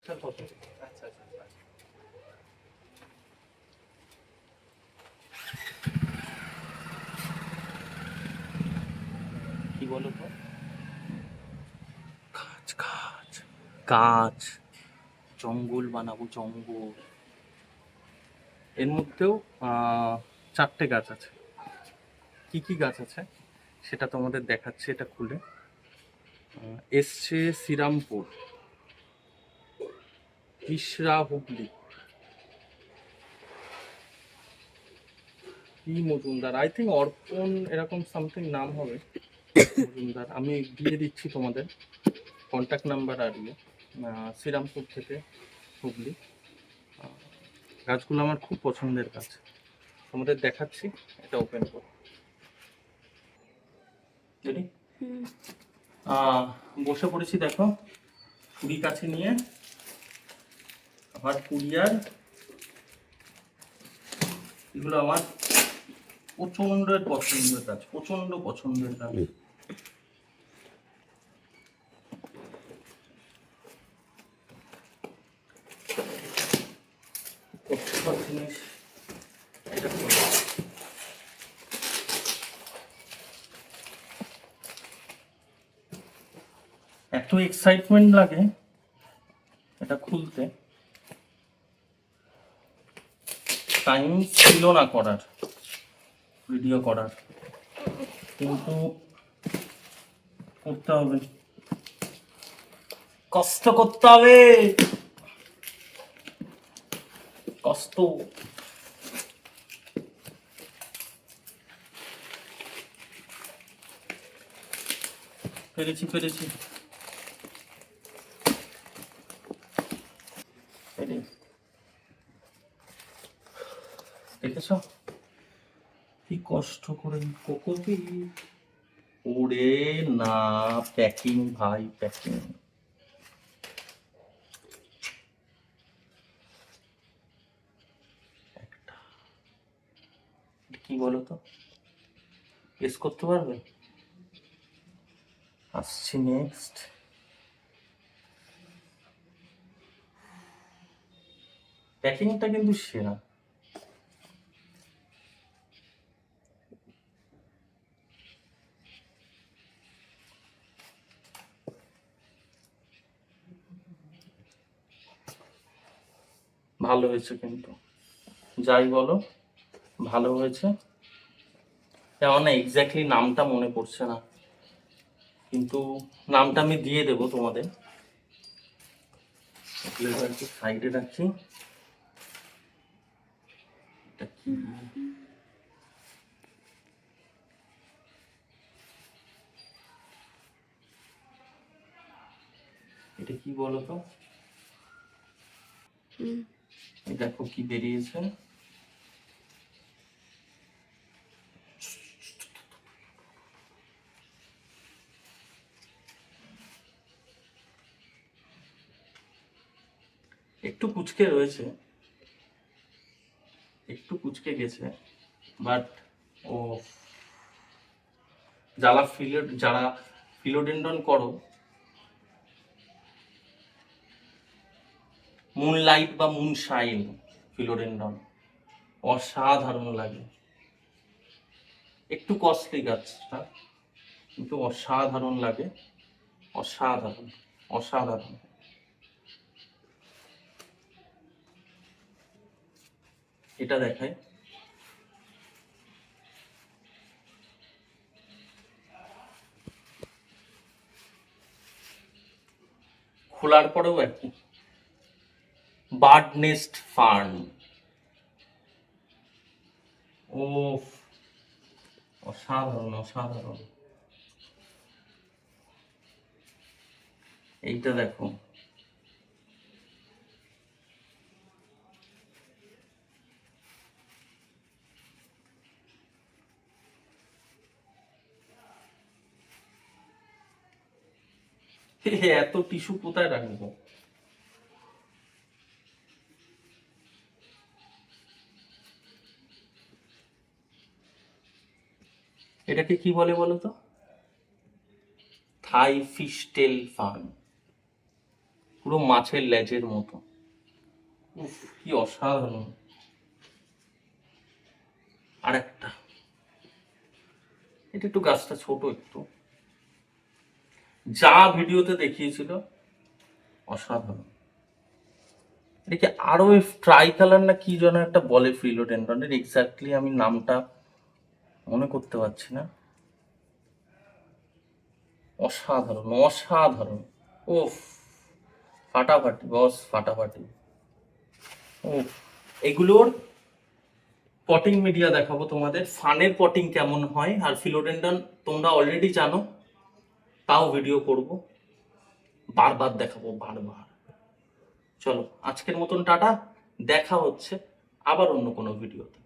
কত? আচ্ছা আচ্ছা। কি বলো তো? গাছ গাছ গাছ, জঙ্গল বানাবো, জঙ্গল। এর মধ্যেও চারটে গাছ আছে। কি কি গাছ আছে সেটা তোমাদের দেখাচ্ছি, এটা খুলে। এসছে শ্রীরামপুর, ইসরা, হুগলি, কি মজুমদার, আই থিঙ্ক অর্পণ, এরকম সামথিং নাম হবে মজুমদার। আমি দিয়ে দিচ্ছি তোমাদের কন্ট্যাক্ট নাম্বার আর ইয়ে। শ্রীরামপুর থেকে হুগলি। গাছগুলো আমার খুব পছন্দের গাছ, তোমাদের দেখাচ্ছি। এটা ওপেন করো। রেডি? বসে পড়েছি, দেখো ছুরি কাছে নিয়ে। আবার কুরিয়ার, এগুলো আমার প্রচন্ড পছন্দের কাজ, প্রচন্ড পছন্দের কাজ। জিনিস এটা এত এক্সাইটমেন্ট লাগে এটা খুলতে, টাইম ছিল না করার, ভিডিও করার, কিন্তু করতে হবে, কষ্ট করতে হবে, কষ্ট। পেরেছি পেরেছি। দেখেছ কি কষ্ট করে কোকোপি। ওরে না, প্যাকিং ভাই, প্যাকিং। একটা কি বলো তো, গেস করতে পারবে? আসছি নেক্সট। প্যাকিংটা কিন্তু সেরা। ভালো হয়েছে কিন্তু, যাই বলো ভালো হয়েছে। আমার না এক্স্যাক্টলি নামটা মনে পড়ছে না, কিন্তু নামটা আমি দিয়ে দেবো তোমাদের। সাইডে রাখি। এটা কি, এটা কি বলো তো? এই দেখো কি বেরিয়েছে। একটু কুচকে রয়েছে, একটু কুচকে গেছে, বাট ও যারা ফিলোডেন্ড্রন করো, মুনলাইট বা মুনশাইন ফিলোডেন্ড্রন, অসাধারণ লাগে। একটু কস্টলি গাছটা, কিন্তু অসাধারণ লাগে, অসাধারণ, অসাধারণ। এটা দেখায়, খোলার পরেও একই। বার্ড নেস্ট ফার্ন, ও অসাধারণ, অসাধারণ। এইটা দেখো, এত টিস্যু কোথায় রাখবো? এটাকে কি বলে বলো তো? থাই ফিশ টেল ফার্ন। পুরো মাছের লেজের মতো। উফ, কি অসাধারণ। আর একটা, এটা একটু গাছটা ছোট একটু, যা ভিডিওতে দেখিয়েছিল অসাধারণ। এটাকে আরো ট্রাই কালার না কি যেন একটা বলে ফিলোডেন্ড্রনের, এক্স্যাক্টলি আমি নামটা মনে করতে পারছি না। অসাধারণ অসাধারণ, ওফ, ফাটাফাটি বস, ফাটাফাটি। ওফ, এগুলোর পটিং মিডিয়া দেখাবো তোমাদের, ফানের পটিং কেমন হয়। আর ফিলোডেন্ড্রন তোমরা অলরেডি জানো, তাও ভিডিও করব, বারবার দেখাবো বারবার। চলো আজকের মতন টাটা, দেখা হচ্ছে আবার অন্য কোনো ভিডিওতে।